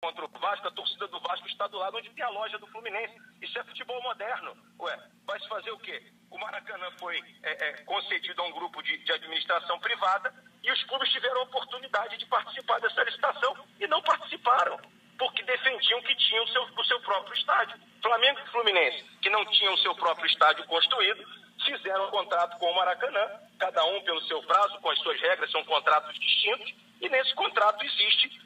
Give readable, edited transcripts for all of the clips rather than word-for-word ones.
contra o Vasco, a torcida do Vasco está do lado onde tem a loja do Fluminense. Isso é futebol moderno. Ué, vai se fazer o quê? O Maracanã foi concedido a um grupo de administração privada e os clubes tiveram a oportunidade de participar dessa licitação e não participaram, porque defendiam que tinham o seu próprio estádio. Flamengo e Fluminense, que não tinham o seu próprio estádio construído, fizeram um contrato com o Maracanã, cada um pelo seu prazo, com as suas regras, são contratos distintos, e nesse contrato existe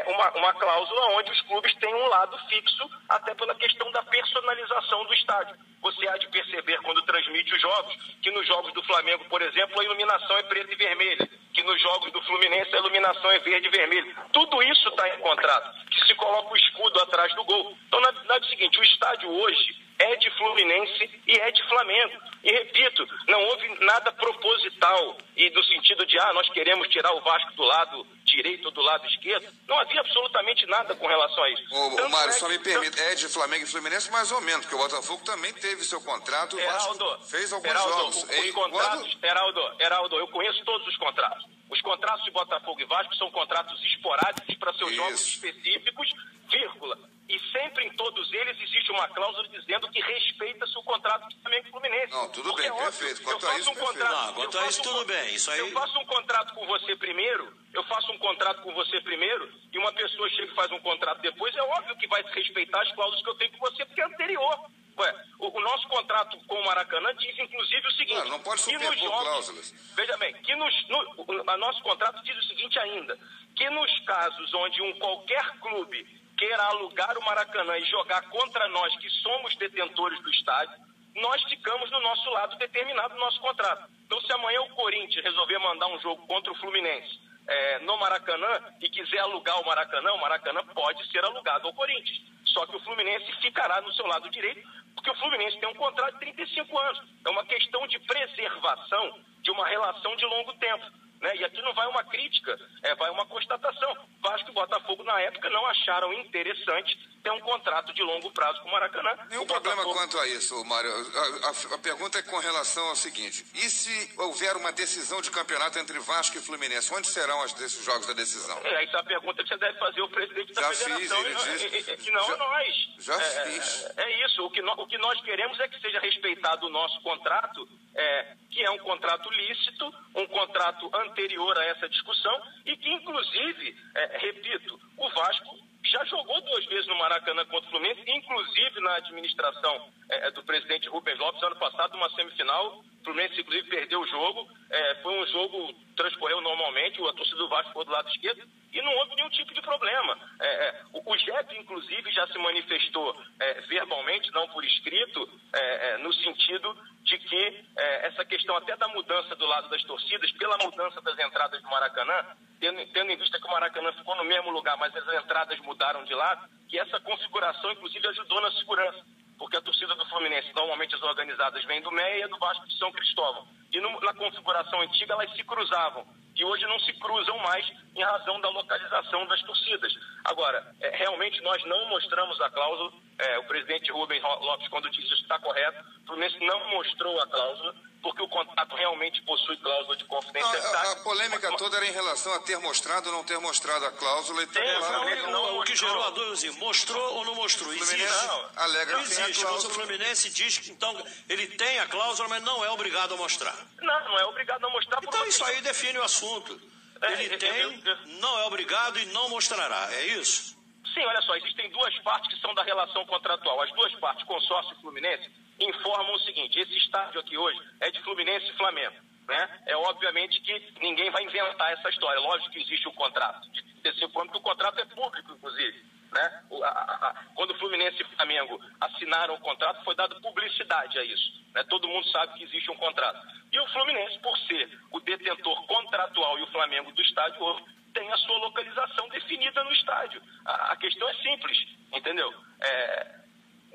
uma cláusula onde os clubes têm um lado fixo, até pela questão da personalização do estádio. Você há de perceber, quando transmite os jogos, que nos jogos do Flamengo, por exemplo, a iluminação é preta e vermelha, que nos jogos do Fluminense a iluminação é verde e vermelha. Tudo isso está em contrato, que se coloca o escudo atrás do gol. Então, na verdade é o seguinte, o estádio hoje é de Fluminense e é de Flamengo. E repito, não houve nada proposital e do sentido de, nós queremos tirar o Vasco do lado direito ou do lado esquerdo. Não havia absolutamente nada com relação a isso. Ô Mário, só me permite, é de Flamengo e Fluminense mais ou menos, porque o Botafogo também teve seu contrato, o Vasco fez alguns jogos. Os contratos, Heraldo, eu conheço todos os contratos. Os contratos de Botafogo e Vasco são contratos esporádicos para seus jogos específicos, vírgula. E sempre em todos eles existe uma cláusula dizendo que respeita-se o contrato de Flamengo e Fluminense. Não, tudo bem, perfeito. Quanto a isso, perfeito. Não, quanto a isso, tudo bem. Isso aí... Eu faço um contrato com você primeiro, e uma pessoa chega e faz um contrato depois, é óbvio que vai respeitar as cláusulas que eu tenho com você, porque é anterior. Ué, o nosso contrato com o Maracanã diz, inclusive, o seguinte... Não pode superpor cláusulas. Veja bem, que o nosso contrato diz o seguinte ainda, que nos casos onde qualquer clube queira alugar o Maracanã e jogar contra nós, que somos detentores do estádio, nós ficamos no nosso lado determinado no nosso contrato. Então, se amanhã o Corinthians resolver mandar um jogo contra o Fluminense no Maracanã e quiser alugar o Maracanã pode ser alugado ao Corinthians. Só que o Fluminense ficará no seu lado direito, porque o Fluminense tem um contrato de 35 anos. É uma questão de preservação de uma relação de longo tempo. E aqui não vai uma crítica, vai uma constatação. Vasco e Botafogo, na época, não acharam interessante ter um contrato de longo prazo com o Maracanã. Nenhum problema quanto a isso, Mário. A pergunta é com relação ao seguinte: e se houver uma decisão de campeonato entre Vasco e Fluminense, onde serão esses jogos da decisão? Essa é a pergunta que você deve fazer ao presidente da federação. Nós. Já fiz. É isso. O que nós queremos é que seja respeitado o nosso contrato, que é um contrato lícito, um contrato anterior a essa discussão e que, inclusive, repito, o Vasco já jogou 2 vezes no Maracanã contra o Fluminense, inclusive na administração do presidente Rubens Lopes, ano passado, uma semifinal. O Fluminense, inclusive, perdeu o jogo. Foi um jogo que transcorreu normalmente, a torcida do Vasco ficou do lado esquerdo e não houve nenhum tipo de problema. O JEP, inclusive, já se manifestou verbalmente, não por escrito, no sentido de que essa questão até da mudança do lado das torcidas, pela mudança das entradas do Maracanã, tendo em vista que o Maracanã ficou no mesmo lugar, mas as entradas mudaram de lado, que essa configuração, inclusive, ajudou na segurança, porque a torcida do Fluminense, normalmente as organizadas vêm do Meia e do Vasco de São Cristóvão. E na configuração antiga elas se cruzavam, e hoje não se cruzam mais em razão da localização das torcidas. Agora, realmente nós não mostramos a cláusula, o presidente Rubens Lopes, quando disse isso, está correto, o Fluminense não mostrou a cláusula, porque o contrato realmente possui cláusula de confidencialidade. A polêmica toda era em relação a ter mostrado ou não ter mostrado a cláusula. E o que gerou a dúvida, assim, mostrou ou não mostrou? Existe. Alega não existe, mas o Fluminense diz que então ele tem a cláusula, mas não é obrigado a mostrar. Não é obrigado a mostrar. Então isso aí define o assunto. Ele tem, não é obrigado e não mostrará, é isso? Sim, olha só, existem 2 partes que são da relação contratual. As 2 partes, consórcio e Fluminense, informam o seguinte: esse estádio aqui hoje é de Fluminense e Flamengo. É obviamente que ninguém vai inventar essa história. Lógico que existe o contrato de 35 anos, porque o contrato é público, inclusive. Quando o Fluminense e Flamengo assinaram o contrato, foi dada publicidade a isso. Todo mundo sabe que existe um contrato. E o Fluminense, por ser o detentor contratual e o Flamengo do estádio hoje, tem a sua localização definida no estádio. A questão é simples, entendeu?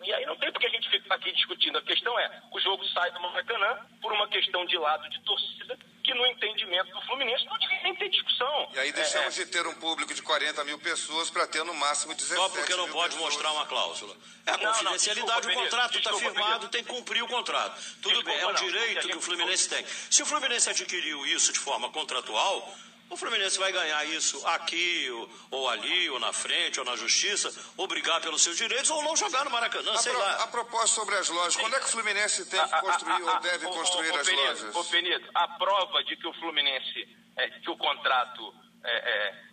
E aí não tem porque a gente fica aqui discutindo. A questão é, o jogo sai do Maracanã por uma questão de lado de torcida, que no entendimento do Fluminense não devia nem ter discussão. E aí deixamos de ter um público de 40 mil pessoas para ter no máximo 17 mil. Só porque não pode mostrar uma cláusula. É a confidencialidade, o contrato está firmado, tem que cumprir o contrato. Tudo bem, é um direito que o Fluminense tem. Se o Fluminense adquiriu isso de forma contratual, O Fluminense vai ganhar isso aqui, ou ali, ou na frente, ou na justiça, ou brigar pelos seus direitos, ou não jogar no Maracanã, sei lá. A propósito sobre as lojas, quando é que o Fluminense tem que construir ou deve construir as lojas? Ô, Benito, a prova de que o Fluminense, que o contrato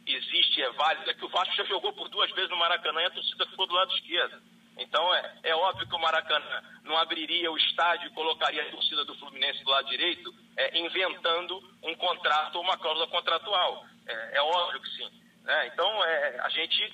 existe, é válido, é que o Vasco já jogou por 2 vezes no Maracanã e a torcida ficou do lado esquerdo. Então, é óbvio que o Maracanã não abriria o estádio e colocaria a torcida do Fluminense do lado direito, inventando um contrato ou uma cláusula contratual. É óbvio que sim. Então, a gente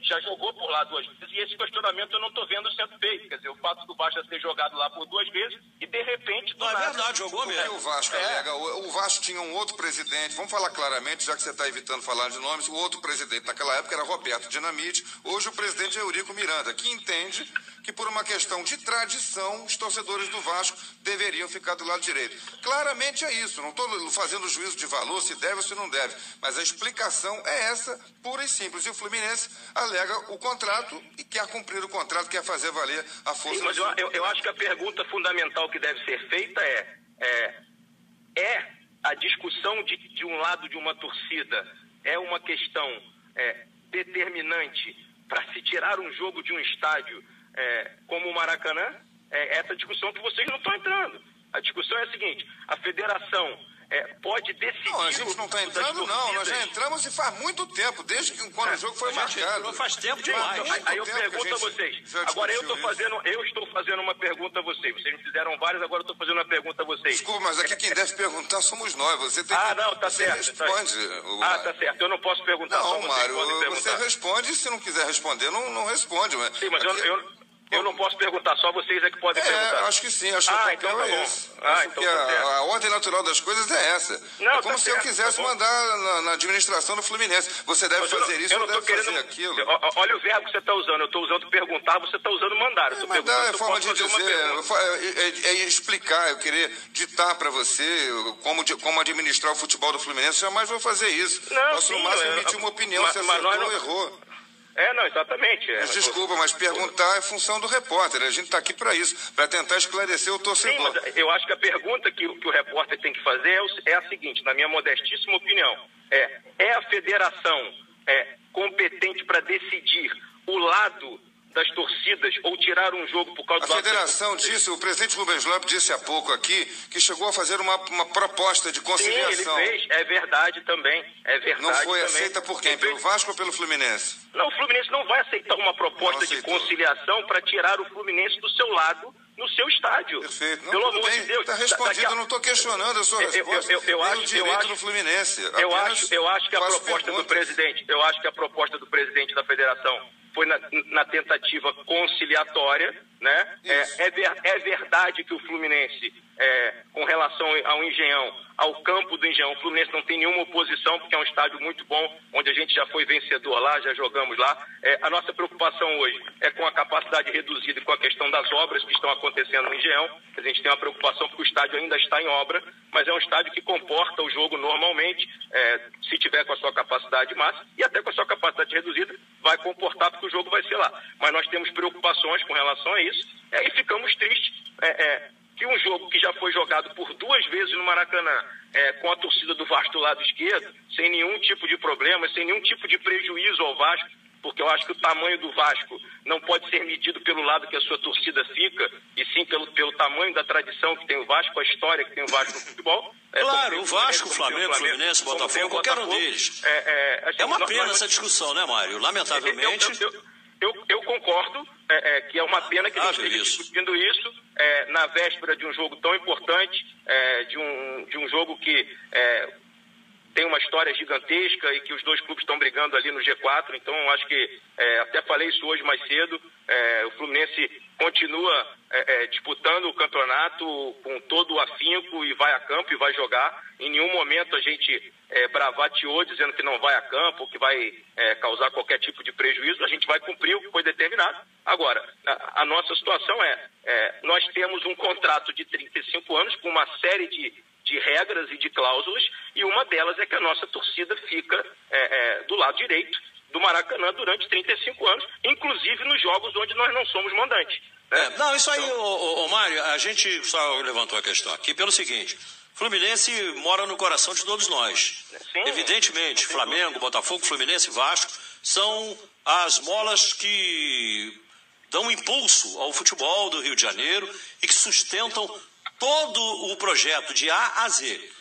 já jogou por lá 2 vezes e esse questionamento eu não estou vendo sendo feito. Quer dizer, o fato do Vasco ter jogado lá por 2 vezes e, de repente... Não, é verdade, jogou mesmo. O Vasco alega, o Vasco tinha um outro presidente, vamos falar claramente, já que você está evitando falar de nomes, o outro presidente naquela época era Roberto Dinamite, hoje o presidente é Eurico Miranda, que entende que por uma questão de tradição, os torcedores do Vasco deveriam ficar do lado direito. Claramente é isso, não estou fazendo juízo de valor, se deve ou se não deve, mas a explicação é essa, pura e simples. E o Fluminense alega o contrato e quer cumprir o contrato, quer fazer valer a força. Sim, mas eu acho que a pergunta fundamental que deve ser feita é a discussão de um lado de uma torcida é uma questão determinante para se tirar um jogo de um estádio como o Maracanã? Essa discussão que vocês não estão entrando. A discussão é a seguinte: a federação pode decidir... Não, a gente não está entrando, não. Nós já entramos e faz muito tempo, desde que quando o jogo foi marcado. Faz tempo demais. Aí eu pergunto a vocês. Agora eu estou fazendo uma pergunta a vocês. Vocês me fizeram várias, agora eu estou fazendo uma pergunta a vocês. Desculpa, mas aqui quem deve perguntar somos nós. Você tem que... não, tá certo. Responde. Tá certo. Eu não posso perguntar. Não, Mário, você responde, se não quiser responder, não responde. Mas sim, mas eu não posso perguntar, só vocês é que podem perguntar. Acho que sim, acho que o papel é esse. Acho que a ordem natural das coisas é essa. Não, é como se eu quisesse mandar na administração do Fluminense. Você deve fazer isso, ou deve fazer aquilo. Olha o verbo que você está usando. Eu estou usando perguntar, você está usando mandar. Mandar é forma de dizer, é explicar, eu querer ditar para você como administrar o futebol do Fluminense. Jamais vou fazer isso. Posso no máximo emitir uma opinião, se acertou ou errou. Não, exatamente. Mas desculpa, mas perguntar é função do repórter. A gente está aqui para isso, para tentar esclarecer o torcedor. Sim, mas eu acho que a pergunta que o repórter tem que fazer é a seguinte, na minha modestíssima opinião. É a federação competente para decidir o lado das torcidas ou tirar um jogo por causa do... A federação disse, o presidente Rubens Lopes disse há pouco aqui, que chegou a fazer uma proposta de conciliação. Sim, ele fez, é verdade também, Não foi aceita por quem? Pelo Vasco ou pelo Fluminense? Não, o Fluminense não vai aceitar uma proposta de conciliação para tirar o Fluminense do seu lado, no seu estádio. Perfeito. Não, pelo amor de Deus. Está respondido, eu não estou questionando a sua resposta. Eu acho o direito do Fluminense. Eu acho que a proposta do presidente, da federação foi na tentativa conciliatória, né? É verdade que o Fluminense, com relação ao Engenhão, ao campo do Engenhão, o Fluminense não tem nenhuma oposição, porque é um estádio muito bom, onde a gente já foi vencedor lá, já jogamos lá. A nossa preocupação hoje é com a capacidade reduzida e com a questão das obras que estão acontecendo no Engenhão. A gente tem uma preocupação porque o estádio ainda está em obra, mas é um estádio que comporta o jogo normalmente, se tiver com a sua capacidade máxima e até com a sua capacidade reduzida, vai comportar porque o jogo vai ser lá. Mas nós temos preocupações com relação a isso e ficamos tristes que um jogo que já foi jogado por 2 vezes no Maracanã, com a torcida do Vasco do lado esquerdo, sem nenhum tipo de problema, sem nenhum tipo de prejuízo ao Vasco, porque eu acho que o tamanho do Vasco não pode ser medido pelo lado que a sua torcida fica, e sim pelo tamanho da tradição que tem o Vasco, a história que tem o Vasco no futebol. Claro, o Vasco, o Flamengo, Fluminense, Botafogo, qualquer um deles. É uma pena essa discussão, né, Mário? Lamentavelmente... Eu concordo que é uma pena que a gente esteja discutindo isso na véspera de um jogo tão importante, de um jogo que tem uma história gigantesca e que os 2 clubes estão brigando ali no G4. Então, eu acho que, até falei isso hoje mais cedo, o Fluminense continua disputando o campeonato com todo o afinco e vai a campo e vai jogar. Em nenhum momento a gente bravateou dizendo que não vai a campo, que vai causar qualquer tipo de prejuízo. A gente vai cumprir o que foi determinado. Agora, a nossa situação nós temos um contrato de 35 anos com uma série de regras e de cláusulas, e uma delas é que a nossa torcida fica do lado direito do Maracanã durante 35 anos, inclusive nos jogos onde nós não somos mandantes. Não, isso aí, Mário, a gente só levantou a questão aqui pelo seguinte: Fluminense mora no coração de todos nós. Sim. Evidentemente, Flamengo, Botafogo, Fluminense e Vasco são as molas que dão impulso ao futebol do Rio de Janeiro e que sustentam todo o projeto de A a Z.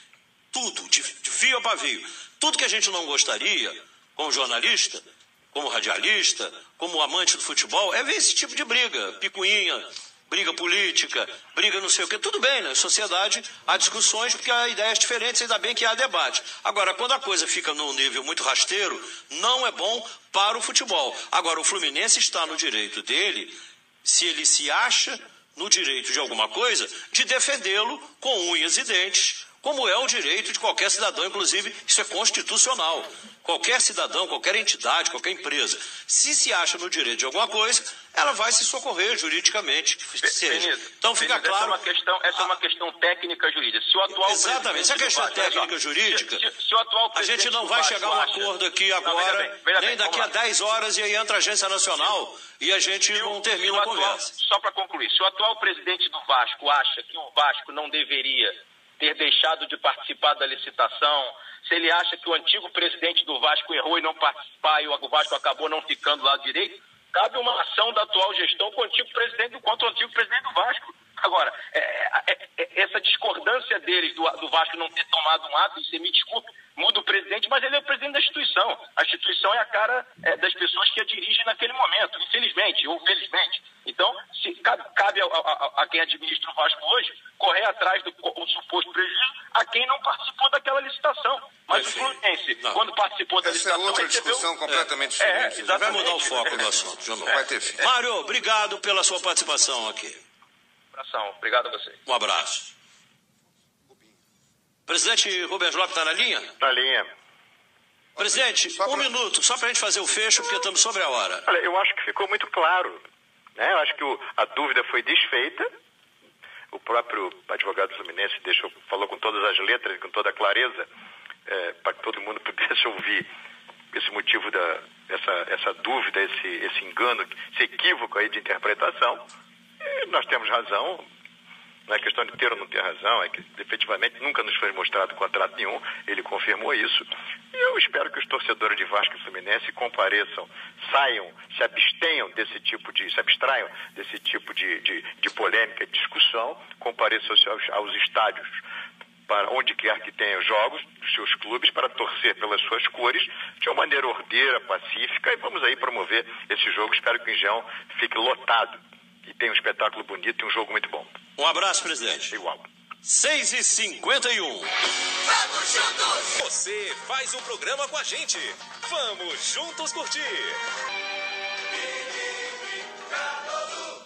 Tudo, de fio a pavio. Tudo que a gente não gostaria, como jornalista, como radialista, como amante do futebol, é ver esse tipo de briga, picuinha, briga política, briga não sei o quê. Tudo bem, né? Sociedade, há discussões porque há ideias diferentes, ainda bem que há debate. Agora, quando a coisa fica num nível muito rasteiro, não é bom para o futebol. Agora, o Fluminense está no direito dele, se ele se acha no direito de alguma coisa, de defendê-lo com unhas e dentes, como é o direito de qualquer cidadão, inclusive isso é constitucional. Qualquer cidadão, qualquer entidade, qualquer empresa, se acha no direito de alguma coisa, ela vai se socorrer juridicamente. Então fica claro... Essa é uma questão técnica jurídica. Se o atual exatamente, se a questão é técnica jurídica, se o atual a gente não vai chegar a um acordo aqui agora, nem daqui a 10 horas, e aí entra a Agência Nacional e a gente não termina a conversa. Só para concluir, se o atual presidente do Vasco acha que o Vasco não deveria ter deixado de participar da licitação, se ele acha que o antigo presidente do Vasco errou e não participar e o Vasco acabou não ficando lá direito, cabe uma ação da atual gestão contra o antigo presidente do Vasco. Agora, essa discordância deles do Vasco não ter tomado um ato, e você me desculpe, muda o presidente, mas ele é o presidente da instituição. A instituição é a cara das pessoas que a dirigem naquele momento, infelizmente ou felizmente. Então, cabe a quem administra o Vasco hoje correr atrás do suposto prejuízo a quem não participou daquela licitação. Mas o Fluminense, quando participou da licitação... Essa é outra discussão completamente diferente. Vai mudar o foco do assunto. Não vai ter fim. Mário, obrigado pela sua participação aqui. Obrigado a você. Um abraço. Presidente Rubens Lopes está na linha? Na linha. Presidente, um minuto, só para a gente fazer o fecho, porque estamos sobre a hora. Olha, eu acho que ficou muito claro, né? Eu acho que a dúvida foi desfeita. O próprio advogado fluminense falou com todas as letras e com toda a clareza, para que todo mundo pudesse ouvir esse motivo essa dúvida, esse engano, esse equívoco aí de interpretação. E nós temos razão. Não é questão de ter ou não ter razão, é que efetivamente nunca nos foi mostrado contrato nenhum, ele confirmou isso. E eu espero que os torcedores de Vasco e Fluminense compareçam, se abstraiam desse tipo de polêmica, de discussão, compareçam aos estádios, para onde quer que tenham jogos dos seus clubes, para torcer pelas suas cores, de uma maneira ordeira, pacífica, e vamos aí promover esse jogo. Espero que o Engenhão fique lotado e tenha um espetáculo bonito e um jogo muito bom. Um abraço, presidente. Igual. 6h51. Vamos juntos! Você faz um programa com a gente. Vamos juntos curtir.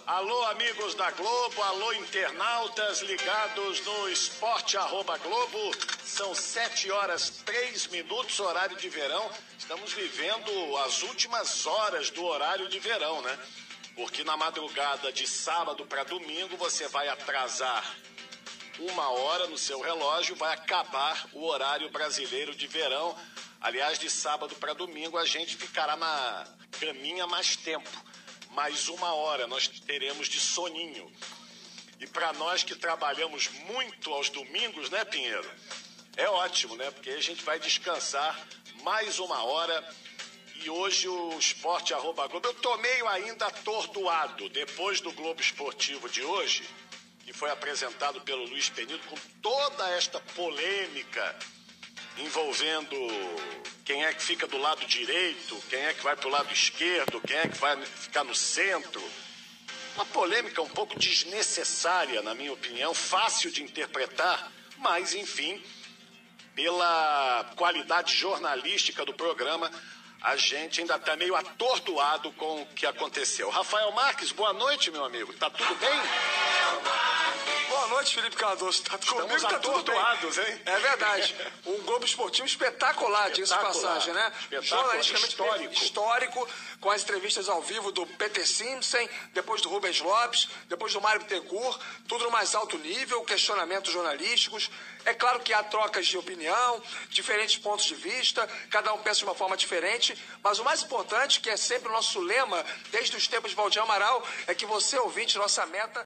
Alô, amigos da Globo, alô, internautas ligados no esporte@globo. São 7h03, horário de verão. Estamos vivendo as últimas horas do horário de verão, né? Porque na madrugada de sábado para domingo você vai atrasar 1 hora no seu relógio, vai acabar o horário brasileiro de verão. Aliás, de sábado para domingo a gente ficará na caminha mais tempo. Mais 1 hora nós teremos de soninho. E para nós que trabalhamos muito aos domingos, né, Pinheiro? É ótimo, né? Porque a gente vai descansar mais 1 hora. E hoje o esporte@globo, eu tô meio ainda atordoado depois do Globo Esportivo de hoje, que foi apresentado pelo Luiz Penido, com toda esta polêmica envolvendo quem é que fica do lado direito, quem é que vai pro lado esquerdo, quem é que vai ficar no centro. Uma polêmica um pouco desnecessária, na minha opinião, fácil de interpretar, mas, enfim, pela qualidade jornalística do programa, a gente ainda está meio atordoado com o que aconteceu. Rafael Marques, boa noite, meu amigo. Tá tudo bem? Boa noite, Felipe Cardoso. Estamos atordoados, hein? É verdade. Um Globo Esportivo espetacular, diga-se de passagem, né? Jornalisticamente histórico, com as entrevistas ao vivo do Peter Simpson, depois do Rubens Lopes, depois do Mário Bittencourt, tudo no mais alto nível, questionamentos jornalísticos. É claro que há trocas de opinião, diferentes pontos de vista, cada um pensa de uma forma diferente, mas o mais importante, que é sempre o nosso lema, desde os tempos de Valdir Amaral, é que você, ouvinte, nossa meta...